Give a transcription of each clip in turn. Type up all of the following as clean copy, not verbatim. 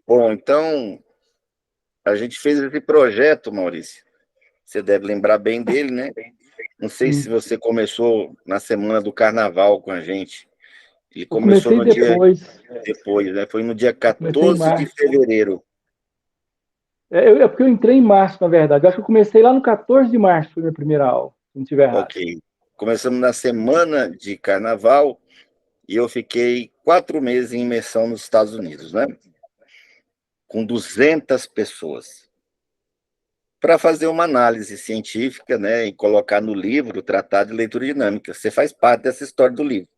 Bom, então, a gente fez esse projeto, Maurício. Você deve lembrar bem dele, né? Não sei se Sim. você começou na semana do carnaval com a gente. Ele Eu começou comecei no dia depois. depois, né? Foi no dia Eu comecei em 14 de março. fevereiro. É porque eu entrei em março, na verdade. Eu acho que eu comecei lá no 14 de março, foi minha primeira aula, se não estiver errado. Ok. Começamos na semana de carnaval e eu fiquei 4 meses em imersão nos Estados Unidos, né? Com 200 pessoas. Para fazer uma análise científica, né? E colocar no livro o Tratado de Leitura Dinâmica. Você faz parte dessa história do livro.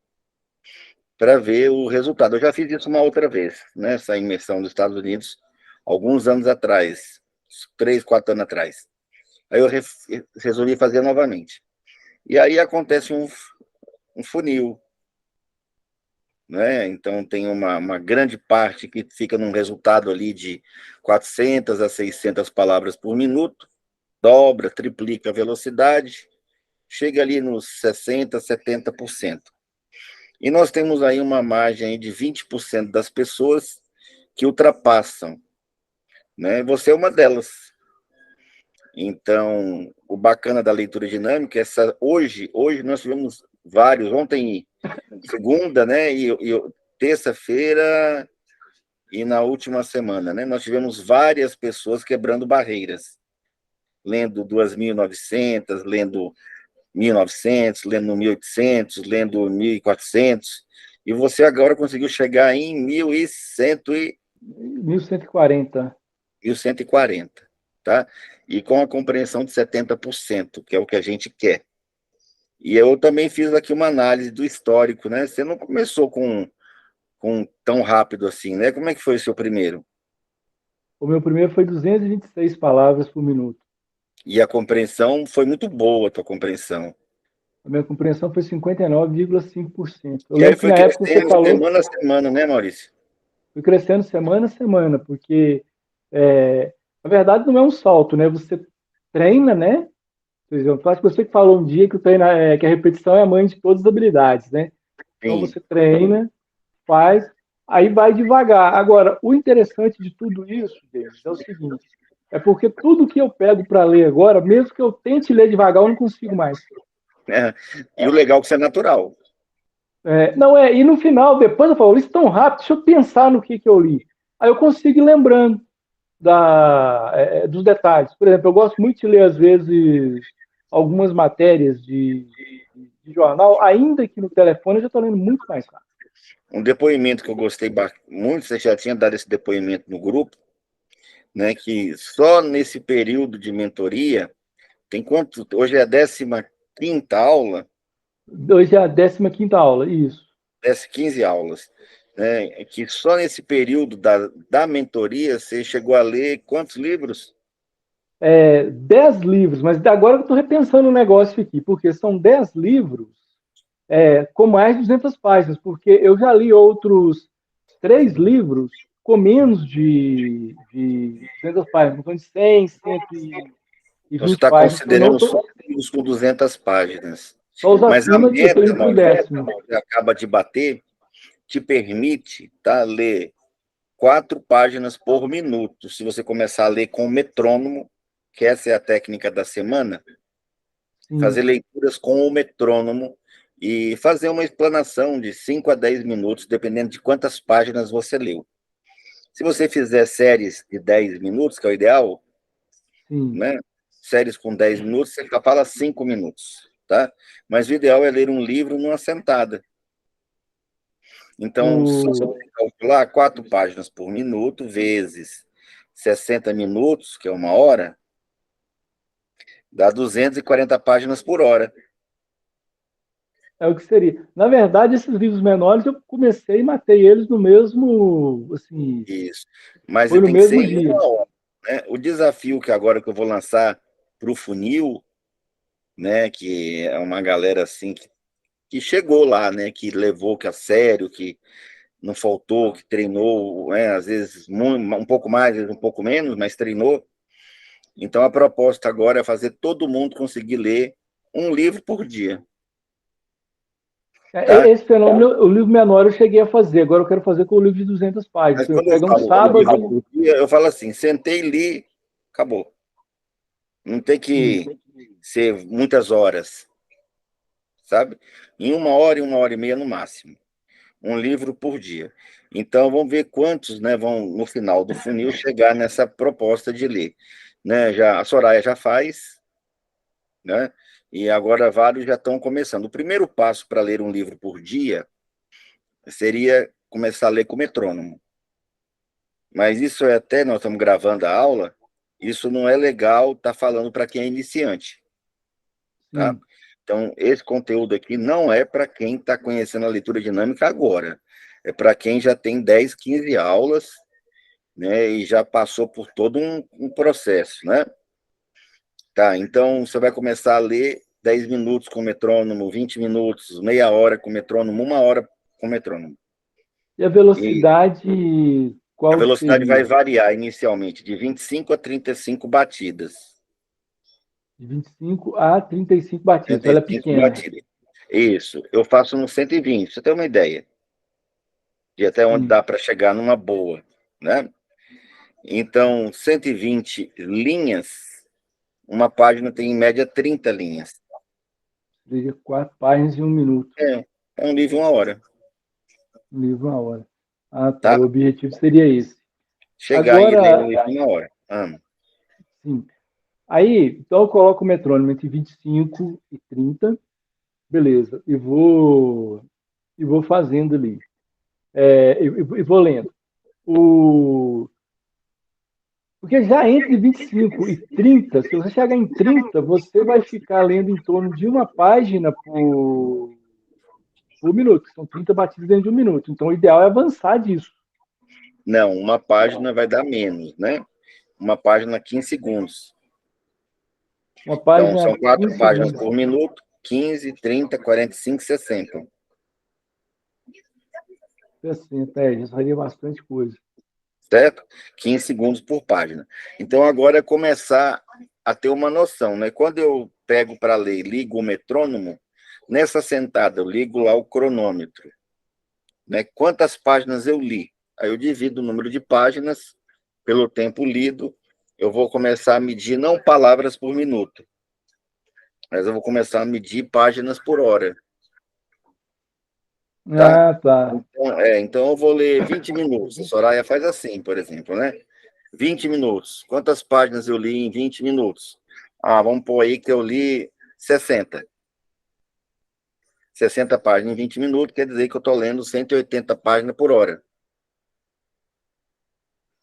Para ver o resultado. Eu já fiz isso uma outra vez, né? Essa imersão nos Estados Unidos, alguns anos atrás, 3, 4 anos atrás. Aí eu resolvi fazer novamente. E aí acontece um funil, né? Então tem uma grande parte que fica num resultado ali de 400 a 600 palavras por minuto, dobra, triplica a velocidade, chega ali nos 60, 70%. E nós temos aí uma margem de 20% das pessoas que ultrapassam, né? Você é uma delas. Então, o bacana da leitura dinâmica é hoje nós tivemos vários, ontem segunda, né, e terça-feira e na última semana, né, nós tivemos várias pessoas quebrando barreiras, lendo 2.900, lendo 1.900, lendo 1.800, lendo 1.400, e você agora conseguiu chegar em 1.100 1140. 1.140, tá? E com a compreensão de 70%, que é o que a gente quer. E eu também fiz aqui uma análise do histórico, né? Você não começou com tão rápido assim, né? Como é que foi o seu primeiro? O meu primeiro foi 226 palavras por minuto. E a compreensão foi muito boa, a tua compreensão. A minha compreensão foi 59,5%. Eu E aí lembro que foi na época você crescendo falou, semana a semana, né, Maurício? fui crescendo semana a semana, porque na verdade não é um salto, né? Você treina, né? Por exemplo, acho que você que falou um dia que, que a repetição é a mãe de todas as habilidades, né? Então Sim. você treina, faz, aí vai devagar. Agora, o interessante de tudo isso, Denis, é o seguinte: é porque tudo que eu pego para ler agora, mesmo que eu tente ler devagar, eu não consigo mais. É. E o legal é que isso é natural. Não é, e no final, depois eu falo, isso tão rápido, deixa eu pensar no que eu li. Aí eu consigo ir lembrando dos detalhes. Por exemplo, eu gosto muito de ler, às vezes, algumas matérias de jornal, ainda que no telefone eu já estou lendo muito mais rápido. Um depoimento que eu gostei muito, você já tinha dado esse depoimento no grupo, né? Que só nesse período de mentoria, tem quanto? Hoje é a 15ª aula, Hoje é a 15ª aula, isso. 15 aulas, né? Que só nesse período da mentoria você chegou a ler quantos livros? 10 livros, mas agora eu estou repensando o negócio aqui, porque são 10 livros com mais de 200 páginas, porque eu já li outros 3 livros com menos de 200 páginas, então de 100, Então, você 120 está páginas. Então, não considerando tô, só livros com 200 páginas. só os Mas a acima, eu estou meta, indo para o Maurício, décimo. que você acaba de bater, te permite, tá, ler 4 páginas por minuto. Se você começar a ler com o metrônomo, que essa é a técnica da semana, fazer Sim. leituras com o metrônomo e fazer uma explanação de 5 a 10 minutos, dependendo de quantas páginas você leu. Se você fizer séries de 10 minutos, que é o ideal, Sim. né? Séries com 10 minutos, você fala 5 minutos, tá? Mas o ideal é ler um livro numa sentada. Então, se você O, calcular 4 páginas por minuto, vezes 60 minutos, que é 1 hora, dá 240 páginas por hora. é o que seria. Na verdade, esses livros menores eu comecei e matei eles no mesmo, assim, Isso. Mas foi ele no tem que ser mesmo em dia. 1 hora, né? O desafio que agora que eu vou lançar para o funil, né? Que é uma galera assim que chegou lá, né? Que levou que a sério, que não faltou, que treinou, né? Às vezes um pouco mais, às vezes um pouco menos, mas treinou. Então a proposta agora é fazer todo mundo conseguir ler um livro por dia. tá? Esse fenômeno, o livro menor eu cheguei a fazer, agora eu quero fazer com o livro de 200 páginas. Mas Eu quando eu pego um falo um livro sábado. por dia, eu falo assim, sentei, li, acabou. Não tem Sim, que ser muitas horas, sabe? Em uma hora e meia no máximo. Um livro por dia. Então, vamos ver quantos, né, vão, no final do funil, chegar nessa proposta de ler. Né? Já, a Soraya já faz, né? E agora vários já estão começando. O primeiro passo para ler um livro por dia seria começar a ler com metrônomo. Mas isso é até, nós estamos gravando a aula, isso não é legal estar falando para quem é iniciante, tá? sim. Então, esse conteúdo aqui não é para quem está conhecendo a leitura dinâmica agora. É para quem já tem 10, 15 aulas, né, e já passou por todo um processo, né? Tá, então você vai começar a ler 10 minutos com metrônomo, 20 minutos, meia hora com metrônomo, uma hora com metrônomo. E a E velocidade, a qual velocidade vai seria? variar inicialmente de 25 a 35 batidas. De 25 a 35 batidas. Ela é 35 pequena. batidas. Isso, eu faço no 120, pra você ter uma ideia de até onde Sim. dá para chegar numa boa, né? Então, 120 linhas, uma página tem em média 30 linhas. Seria 4 páginas em 1 minuto. É um livro uma hora, Um livro, 1 hora. Ah, tá. tá? O objetivo seria esse. Chegar e ler um Agora, livro uma hora. sim. Aí, então eu coloco o metrônomo entre 25 e 30. Beleza. E vou fazendo ali. E vou lendo. O, Porque já entre 25 e 30, se você chegar em 30, você vai ficar lendo em torno de uma página por minuto, que são 30 batidas dentro de 1 minuto. Então, o ideal é avançar disso. Não, uma página vai dar menos, né? Uma página 15 segundos. Uma Então, página são a 4 15 páginas segundos, por minuto, 15, 30, 45, 60. 60, já faria bastante coisa. Certo? 15 segundos por página. Então, agora é começar a ter uma noção, né? Quando eu pego para ler, ligo o metrônomo, nessa sentada eu ligo lá o cronômetro, né? Quantas páginas eu li? Aí eu divido o número de páginas pelo tempo lido, eu vou começar a medir não palavras por minuto, mas eu vou começar a medir páginas por hora, tá? Ah, tá. Então eu vou ler 20 minutos. A Soraya faz assim, por exemplo, né? 20 minutos. Quantas páginas eu li em 20 minutos? Ah, vamos pôr aí que eu li 60. 60 páginas em 20 minutos, quer dizer que eu estou lendo 180 páginas por hora.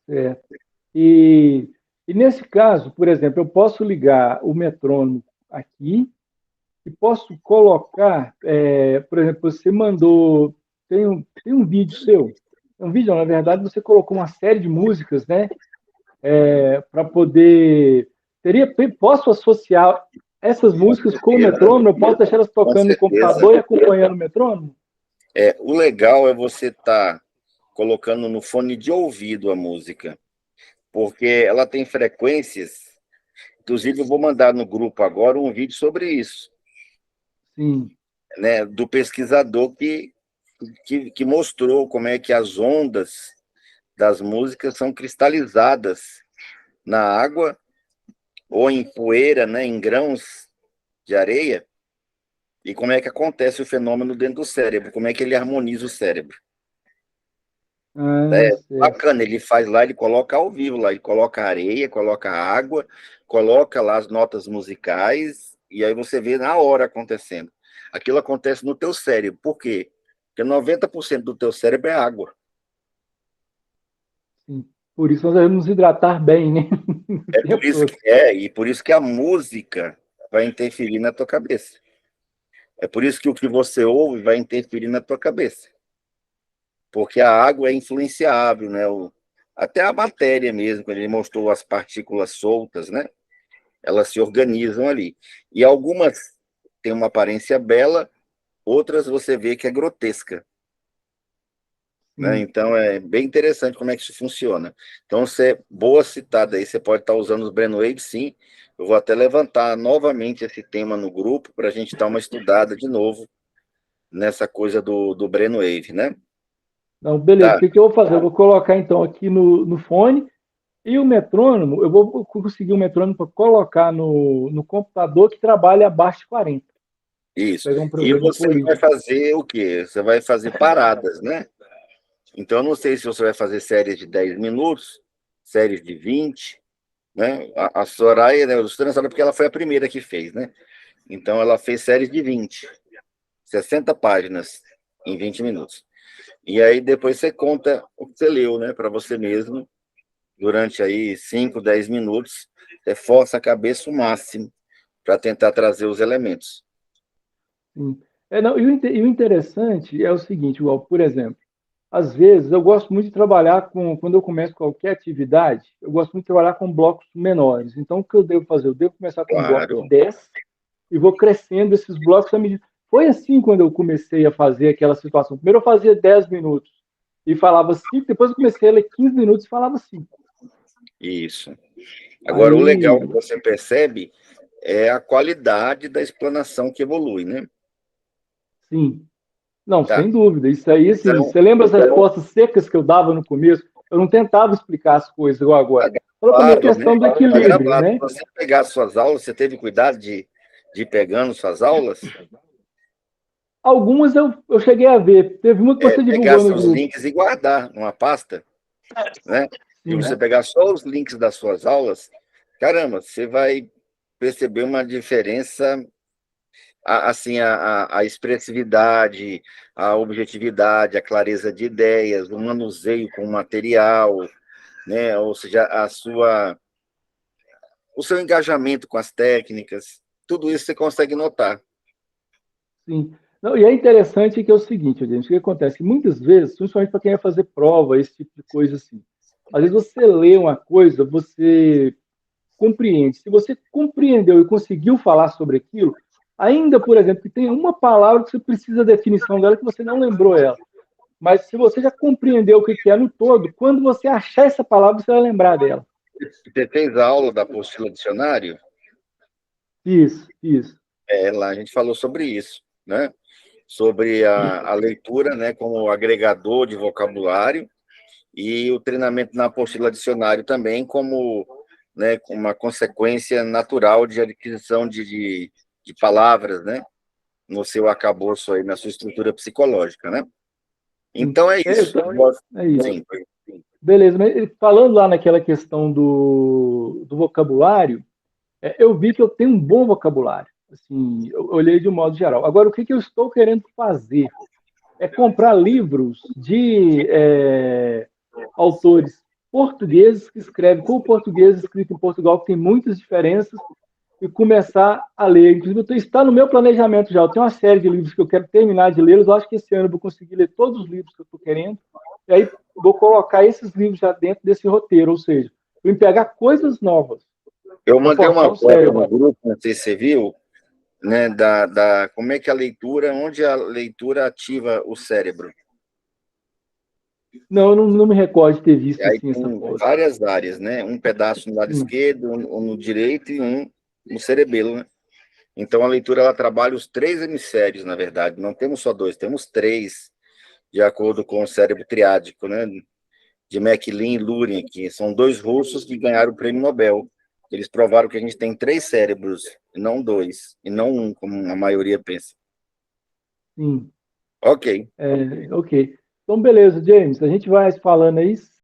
Certo. E nesse caso, por exemplo, eu posso ligar o metrônomo aqui e posso colocar, por exemplo, você mandou, tem um vídeo seu, é um vídeo, na verdade, você colocou uma série de músicas, né, para poder, posso associar essas Com músicas com o certeza, metrônomo, eu posso deixar elas com tocando no certeza. computador e acompanhando o metrônomo? O legal é você estar colocando no fone de ouvido a música, porque ela tem frequências. Inclusive, eu vou mandar no grupo agora um vídeo sobre isso, Sim, né, do pesquisador que mostrou como é que as ondas das músicas são cristalizadas na água ou em poeira, né, em grãos de areia, e como é que acontece o fenômeno dentro do cérebro, como é que ele harmoniza o cérebro. ah, É certo. bacana, ele faz lá, ele coloca ao vivo lá, ele coloca areia, coloca água, coloca lá as notas musicais, e aí você vê na hora acontecendo. Aquilo acontece no teu cérebro. Por quê? Porque 90% do teu cérebro é água. Sim. Por isso nós devemos nos hidratar bem, né? O É por tempo isso todo. que é, e por isso que a música vai interferir na tua cabeça. É por isso que o que você ouve vai interferir na tua cabeça. Porque a água é influenciável, né? Até a matéria mesmo, quando ele mostrou as partículas soltas, né? Elas se organizam ali. E algumas têm uma aparência bela, outras você vê que é grotesca. Né? Sim. Então é bem interessante como é que isso funciona. Então, você, boa citada aí, você pode estar usando os Brainwave, sim. Eu vou até levantar novamente esse tema no grupo para a gente dar uma estudada de novo nessa coisa do Brainwave, né? Não, beleza. O Tá, que que eu vou fazer? Eu vou colocar então aqui no fone e o metrônomo, eu vou conseguir um metrônomo para colocar no computador que trabalha abaixo de 40. isso. Pegar um E programa você vai Polígono. fazer o quê? Você vai fazer paradas, né? Então, eu não sei se você vai fazer séries de 10 minutos, séries de 20, né? A Soraya, né, eu estou nessa porque ela foi a primeira que fez, né? Então, ela fez séries de 20, 60 páginas em 20 minutos. E aí, depois você conta o que você leu, né, para você mesmo, durante aí 5, 10 minutos, você força a cabeça o máximo para tentar trazer os elementos. Sim. Não, e o interessante é o seguinte, igual, por exemplo, às vezes eu gosto muito de trabalhar quando eu começo qualquer atividade, eu gosto muito de trabalhar com blocos menores. Então, o que eu devo fazer? Eu devo começar com um bloco de Claro. 10 e vou crescendo esses blocos à medida. Foi assim quando eu comecei a fazer aquela situação. Primeiro eu fazia 10 minutos e falava 5, depois eu comecei a ler 15 minutos e falava 5. Isso. Agora, o legal Aí, que você percebe é a qualidade da explanação que evolui, né? sim. Não, Tá. sem dúvida. Isso aí, assim, Então, você lembra as respostas secas que eu dava no começo? Eu não tentava explicar as coisas igual tá agora. Falou para mim a gravado, né? questão do Tá equilíbrio, gravado. Se né? você pegar suas aulas, você teve cuidado de ir pegando suas aulas? Algumas eu cheguei a ver. Teve uma que É, você pegar divulgou no seus grupo. links e guardar numa pasta, né? E Sim, você pegar só os links das suas aulas, caramba, você vai perceber uma diferença, assim, a expressividade, a objetividade, a clareza de ideias, o manuseio com o material, né? Ou seja, o seu engajamento com as técnicas, tudo isso você consegue notar. sim. Não, e é interessante que é o seguinte, gente, o que acontece? Muitas vezes, principalmente para quem vai fazer prova, esse tipo de coisa assim, às vezes você lê uma coisa, você compreende. Se você compreendeu e conseguiu falar sobre aquilo, ainda, por exemplo, que tem uma palavra que você precisa da definição dela que você não lembrou ela. Mas se você já compreendeu o que é no todo, quando você achar essa palavra, você vai lembrar dela. Você fez a aula da apostila dicionário? Isso, isso. É, lá a gente falou sobre isso, né? Sobre a leitura, né, como agregador de vocabulário e o treinamento na apostila dicionário também como, né, uma consequência natural de adquisição de palavras, né, no seu arcabouço aí, na sua estrutura psicológica, né? Sim. Então é isso. É isso. Sim, Beleza, mas falando lá naquela questão do vocabulário, eu vi que eu tenho um bom vocabulário. Assim, eu olhei de um modo geral. Agora, o que eu estou querendo fazer é comprar livros de autores portugueses que escrevem com o português escrito em Portugal, que tem muitas diferenças, e começar a ler. Inclusive, está no meu planejamento já. Eu tenho uma série de livros que eu quero terminar de lê-los. Eu acho que esse ano eu vou conseguir ler todos os livros que eu estou querendo. E aí vou colocar esses livros já dentro desse roteiro, ou seja, eu vou pegar coisas novas eu para mandei forçar uma o foto no cérebro. grupo, não sei se você viu, né, como é que a leitura, onde a leitura ativa o cérebro. Não, eu não me recordo de ter E visto aí assim essa tem foto. várias áreas, né? Um pedaço no lado Sim, esquerdo, um no direito e um no cerebelo, né? Então a leitura ela trabalha os três hemisférios, na verdade. Não temos só dois, temos três, de acordo com o cérebro triádico, né? De MacLean e Lurie, que são dois russos que ganharam o prêmio Nobel. Eles provaram que a gente tem três cérebros, e não dois, e não um, como a maioria pensa. sim. Ok. Ok. Então, beleza, James. A gente vai falando aí.